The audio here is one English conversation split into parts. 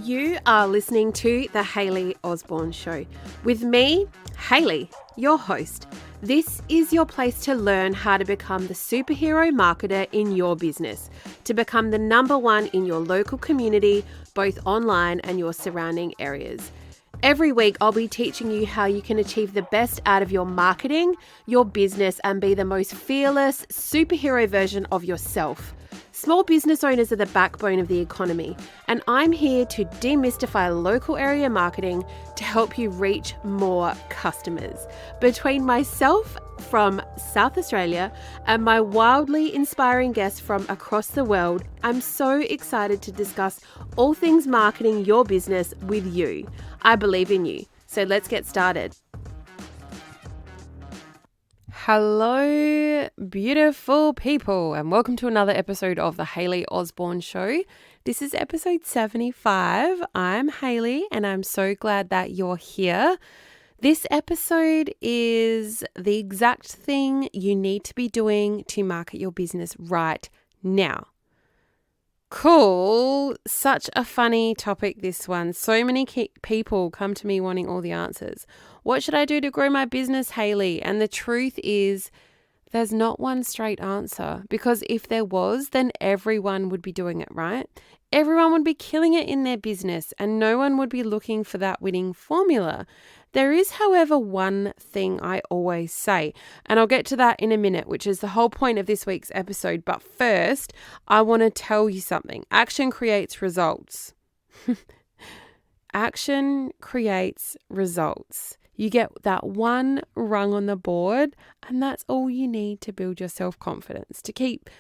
You are listening to The Hayley Osborne Show with me, Hayley, your host. This is your place to learn how to become the superhero marketer in your business, to become the number one in your local community, both online and your surrounding areas. Every week, I'll be teaching you how you can achieve the best out of your marketing, your business, and be the most fearless superhero version of yourself. Small business owners are the backbone of the economy, and I'm here to demystify local area marketing to help you reach more customers. Between myself from South Australia and my wildly inspiring guests from across the world, I'm so excited to discuss all things marketing your business with you. I believe in you, so let's get started. Hello, beautiful people, and welcome to another episode of The Hayley Osborne Show. This is episode 75. I'm Hayley, and I'm so glad that you're here. This episode is the exact thing you need to be doing to market your business right now. Cool. Such a funny topic, this one. So many people come to me wanting all the answers. What should I do to grow my business, Hayley? And the truth is, there's not one straight answer, because if there was, then everyone would be doing it, right? Everyone would be killing it in their business and no one would be looking for that winning formula. There is, however, one thing I always say, and I'll get to that in a minute, which is the whole point of this week's episode. But first, I want to tell you something. Action creates results. Action creates results. You get that one rung on the board, and that's all you need to build your self-confidence, to keep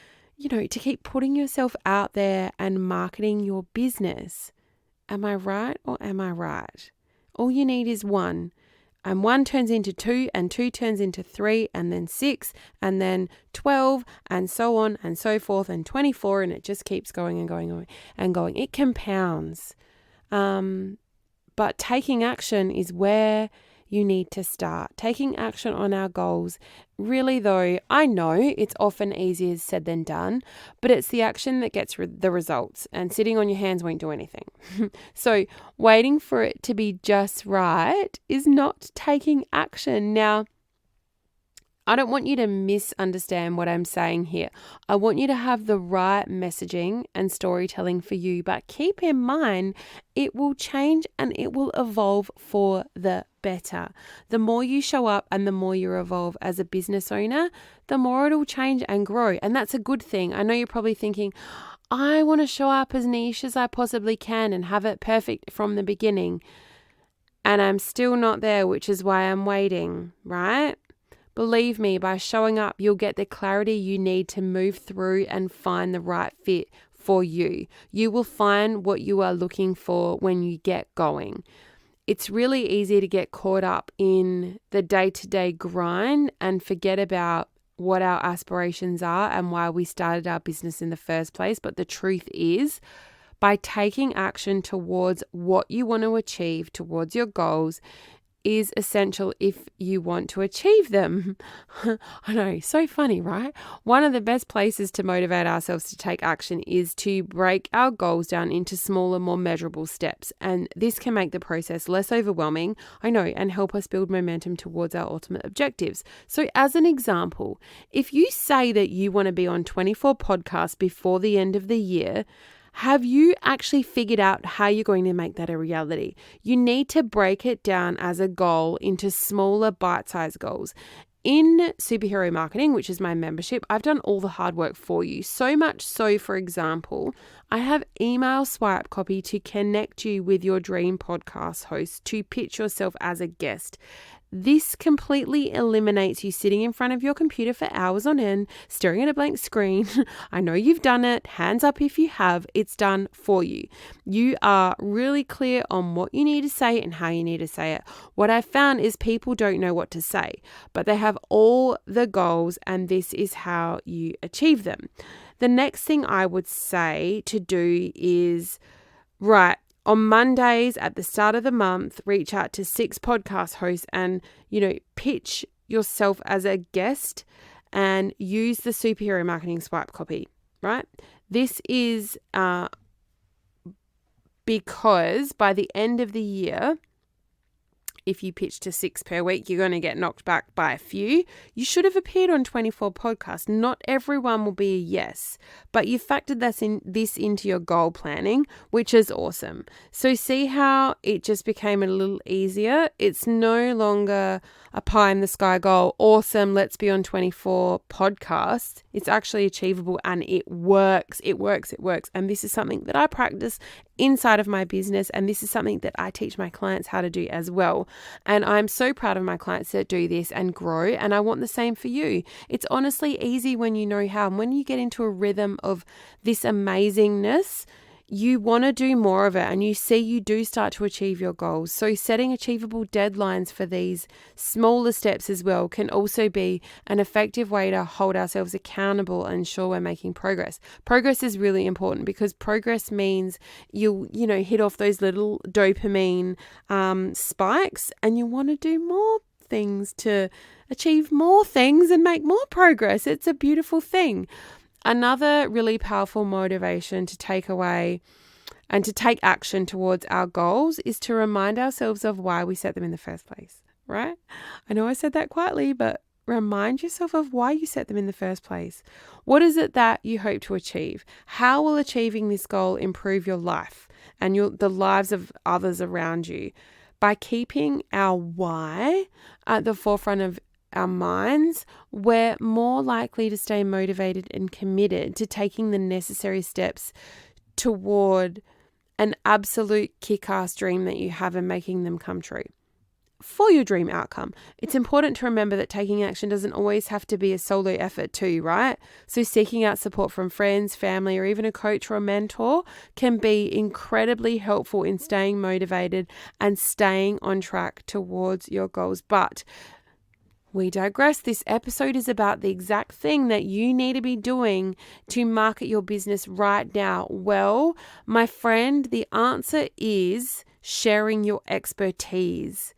putting yourself out there and marketing your business. Am I right or am I right? All you need is one, and one turns into two, and two turns into three, and then 6, and then 12, and so on and so forth, and 24, and it just keeps going and going and going. It compounds. But taking action is where you need to start. Taking action on our goals. Really, though, I know it's often easier said than done, but it's the action that gets the results, and sitting on your hands won't do anything. So waiting for it to be just right is not taking action. Now, I don't want you to misunderstand what I'm saying here. I want you to have the right messaging and storytelling for you, but keep in mind it will change and it will evolve for the better. The more you show up and the more you evolve as a business owner, the more it'll change and grow. And that's a good thing. I know you're probably thinking, I want to show up as niche as I possibly can and have it perfect from the beginning. And I'm still not there, which is why I'm waiting, right? Believe me, by showing up, you'll get the clarity you need to move through and find the right fit for you. You will find what you are looking for when you get going. It's really easy to get caught up in the day-to-day grind and forget about what our aspirations are and why we started our business in the first place. But the truth is, by taking action towards what you want to achieve, towards your goals, is essential if you want to achieve them. I know, so funny, right? One of the best places to motivate ourselves to take action is to break our goals down into smaller, more measurable steps. And this can make the process less overwhelming, I know, and help us build momentum towards our ultimate objectives. So as an example, if you say that you want to be on 24 podcasts before the end of the year, have you actually figured out how you're going to make that a reality? You need to break it down as a goal into smaller bite-sized goals. In Superhero Marketing, which is my membership, I've done all the hard work for you. So much so, for example, I have email swipe copy to connect you with your dream podcast host to pitch yourself as a guest. This completely eliminates you sitting in front of your computer for hours on end, staring at a blank screen. I know you've done it. Hands up if you have. It's done for you. You are really clear on what you need to say and how you need to say it. What I've found is people don't know what to say, but they have all the goals, and this is how you achieve them. The next thing I would say to do is, right, on Mondays at the start of the month, reach out to 6 podcast hosts and, pitch yourself as a guest and use the Superhero Marketing swipe copy, right? This is because by the end of the year, if you pitch to 6 per week, you're going to get knocked back by a few. You should have appeared on 24 podcasts. Not everyone will be a yes, but you factored this into your goal planning, which is awesome. So see how it just became a little easier. It's no longer a pie in the sky goal. Awesome, let's be on 24 podcasts. It's actually achievable and it works. It works. And this is something that I practice inside of my business, and this is something that I teach my clients how to do as well. And I'm so proud of my clients that do this and grow, and I want the same for you. It's honestly easy when you know how, and when you get into a rhythm of this amazingness, you want to do more of it, and you see you do start to achieve your goals. So setting achievable deadlines for these smaller steps as well can also be an effective way to hold ourselves accountable and ensure we're making progress. Progress is really important because progress means you hit off those little dopamine spikes, and you want to do more things to achieve more things and make more progress. It's a beautiful thing. Another really powerful motivation to take away and to take action towards our goals is to remind ourselves of why we set them in the first place, right? I know I said that quietly, but remind yourself of why you set them in the first place. What is it that you hope to achieve? How will achieving this goal improve your life and the lives of others around you? By keeping our why at the forefront of our minds, we're more likely to stay motivated and committed to taking the necessary steps toward an absolute kick-ass dream that you have and making them come true. For your dream outcome, it's important to remember that taking action doesn't always have to be a solo effort too, right? So seeking out support from friends, family, or even a coach or a mentor can be incredibly helpful in staying motivated and staying on track towards your goals. But we digress. This episode is about the exact thing that you need to be doing to market your business right now. Well, my friend, the answer is sharing your expertise.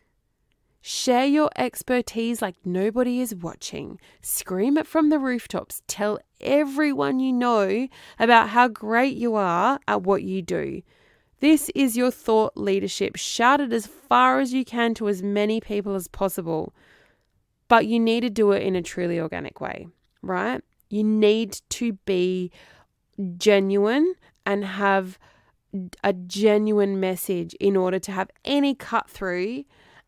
Share your expertise like nobody is watching. Scream it from the rooftops. Tell everyone you know about how great you are at what you do. This is your thought leadership. Shout it as far as you can to as many people as possible. But you need to do it in a truly organic way, right? You need to be genuine and have a genuine message in order to have any cut through.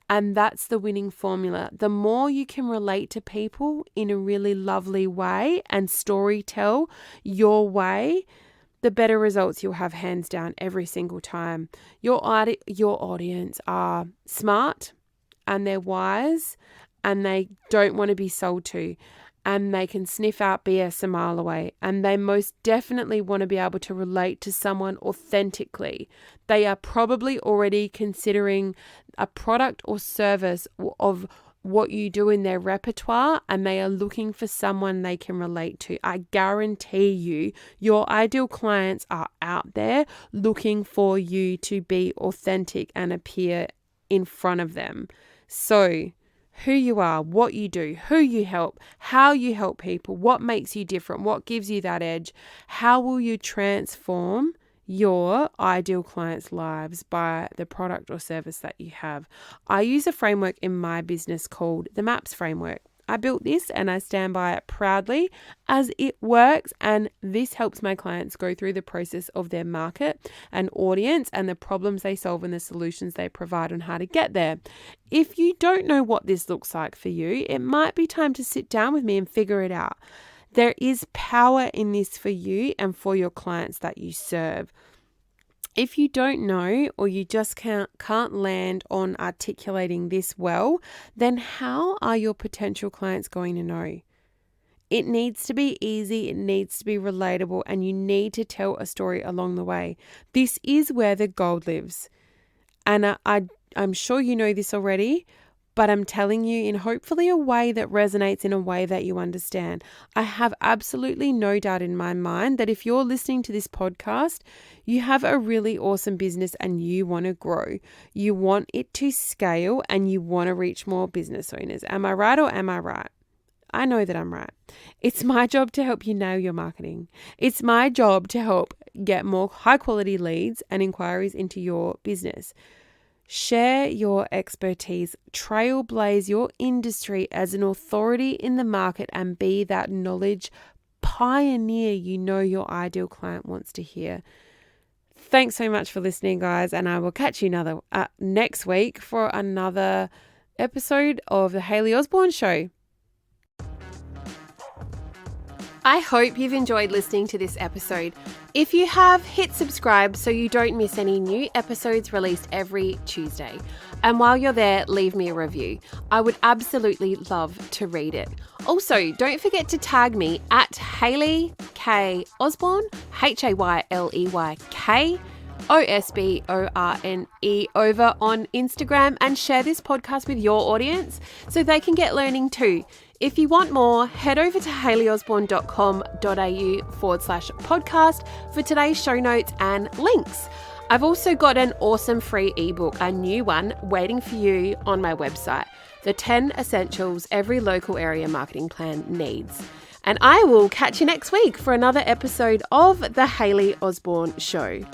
And that's the winning formula. The more you can relate to people in a really lovely way and story tell your way, the better results you'll have hands down every single time. Your audience are smart and they're wise, and they don't want to be sold to, and they can sniff out BS a mile away, and they most definitely want to be able to relate to someone authentically. They are probably already considering a product or service of what you do in their repertoire, and they are looking for someone they can relate to. I guarantee you, your ideal clients are out there looking for you to be authentic and appear in front of them. So who you are, what you do, who you help, how you help people, what makes you different, what gives you that edge, how will you transform your ideal clients' lives by the product or service that you have. I use a framework in my business called the MAPS framework. I built this and I stand by it proudly as it works, and this helps my clients go through the process of their market and audience and the problems they solve and the solutions they provide on how to get there. If you don't know what this looks like for you, it might be time to sit down with me and figure it out. There is power in this for you and for your clients that you serve. If you don't know, or you just can't land on articulating this well, then how are your potential clients going to know? It needs to be easy, it needs to be relatable, and you need to tell a story along the way. This is where the gold lives. And I'm sure you know this already, but I'm telling you in hopefully a way that resonates, in a way that you understand. I have absolutely no doubt in my mind that if you're listening to this podcast, you have a really awesome business and you want to grow. You want it to scale and you want to reach more business owners. Am I right or am I right? I know that I'm right. It's my job to help you nail your marketing. It's my job to help get more high quality leads and inquiries into your business. Share your expertise, trailblaze your industry as an authority in the market, and be that knowledge pioneer you know your ideal client wants to hear. Thanks so much for listening, guys, and I will catch you next week for another episode of the Hayley Osborne Show. I hope you've enjoyed listening to this episode. If you have, hit subscribe so you don't miss any new episodes released every Tuesday. And while you're there, leave me a review. I would absolutely love to read it. Also, don't forget to tag me at Hayley K Osborne, HayleyK Osborne over on Instagram, and share this podcast with your audience so they can get learning too. If you want more, head over to hayleyosborne.com.au/podcast for today's show notes and links. I've also got an awesome free ebook, a new one, waiting for you on my website, The 10 Essentials Every Local Area Marketing Plan Needs. And I will catch you next week for another episode of The Hayley Osborne Show.